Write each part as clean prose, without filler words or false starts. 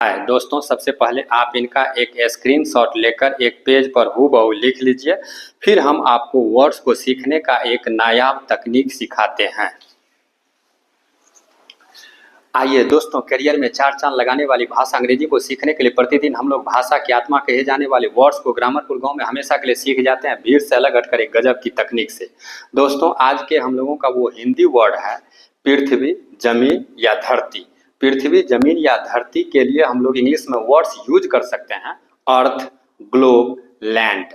है। दोस्तों सबसे पहले आप इनका एक स्क्रीनशॉट लेकर एक पेज पर हूबहू लिख लीजिए, फिर हम आपको वर्ड्स को सीखने का एक नायाब तकनीक सिखाते हैं। आइए दोस्तों, करियर में चार चांद लगाने वाली भाषा अंग्रेजी को सीखने के लिए प्रतिदिन हम लोग भाषा की आत्मा कहे जाने वाले वर्ड्स को ग्रामरपुर गांव में हमेशा के लिए सीख जाते हैं, भीड़ से अलग हटकर एक गजब की तकनीक से। दोस्तों आज के हम लोगों का वो हिंदी वर्ड है पृथ्वी, जमीन या धरती। पृथ्वी, जमीन या धरती के लिए हम लोग इंग्लिश में वर्ड्स यूज कर सकते हैं अर्थ, ग्लोब, लैंड।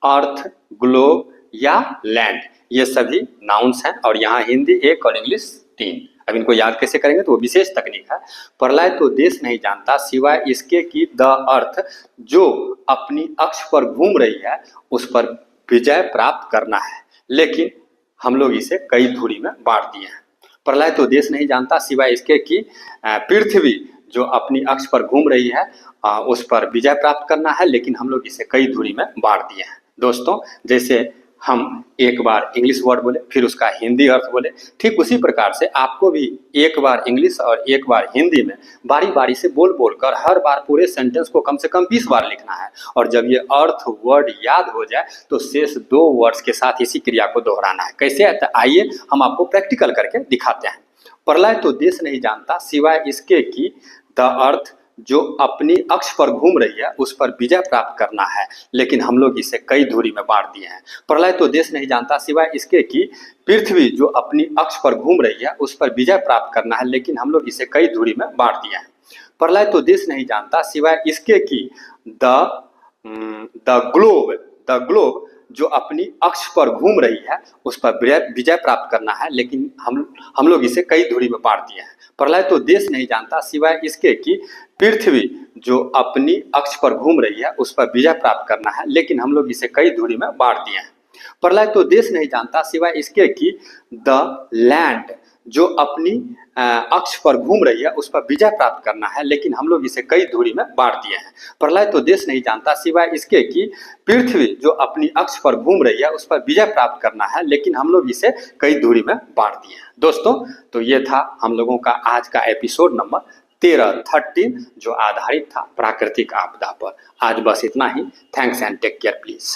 अर्थ, ग्लोब या लैंड ये सभी नाउन्स हैं और यहाँ हिंदी एक और इंग्लिश 3। अब इनको याद कैसे करेंगे तो वो विशेष तकनीक है। प्रलय तो देश नहीं जानता सिवाय इसके कि द अर्थ जो अपनी अक्ष पर घूम रही है उस पर विजय प्राप्त करना है, लेकिन हम लोग इसे कई धुरी में बांट दिए हैं। प्रलय तो देश नहीं जानता सिवाय इसके कि पृथ्वी जो अपनी अक्ष पर घूम रही है उस पर विजय प्राप्त करना है, लेकिन हम लोग इसे कई धुरी में बांट दिए हैं। दोस्तों जैसे हम एक बार इंग्लिश वर्ड बोले फिर उसका हिंदी अर्थ बोले, ठीक उसी प्रकार से आपको भी एक बार इंग्लिश और एक बार हिंदी में बारी बारी से बोल बोल कर हर बार पूरे सेंटेंस को कम से कम 20 बार लिखना है, और जब ये अर्थ वर्ड याद हो जाए तो शेष 2 वर्ड्स के साथ इसी क्रिया को दोहराना है। कैसे? आइए हम आपको प्रैक्टिकल करके दिखाते हैं। प्रलय तो देश नहीं जानता सिवाय इसके कि द अर्थ जो अपनी अक्ष पर घूम रही है उस पर विजय प्राप्त करना है, लेकिन हम लोग इसे कई धुरी में बांट दिए हैं। प्रलय तो देश नहीं जानता सिवाय इसके कि पृथ्वी जो अपनी अक्ष पर घूम रही है उस पर विजय प्राप्त करना है, लेकिन हम लोग इसे कई धुरी में बांट दिए हैं। प्रलय तो देश नहीं जानता सिवाय इसके कि द ग्लोब जो अपनी अक्ष पर घूम रही है उस पर विजय प्राप्त करना है, लेकिन हम लोग इसे कई धुरी में बांट दिए हैं। प्रलय तो देश नहीं जानता सिवाय इसके कि पृथ्वी जो अपनी अक्ष पर घूम रही है उस पर विजय प्राप्त करना है, लेकिन हम लोग इसे कई धुरी में बांट दिए हैं। प्रलय तो देश नहीं जानता सिवाय इसके कि द लैंड जो अपनी अक्ष पर घूम रही है उस पर विजय प्राप्त करना है, लेकिन हम लोग इसे कई धुरी में बांट दिए हैं। प्रलय तो देश नहीं जानता सिवाय इसके कि पृथ्वी जो अपनी अक्ष पर घूम रही है उस पर विजय प्राप्त करना है, लेकिन हम लोग इसे कई धुरी में बांट दिए हैं। दोस्तों तो ये था हम लोगों का आज का एपिसोड नंबर 13 जो आधारित था प्राकृतिक आपदा पर। आज बस इतना ही। Thanks and take care please.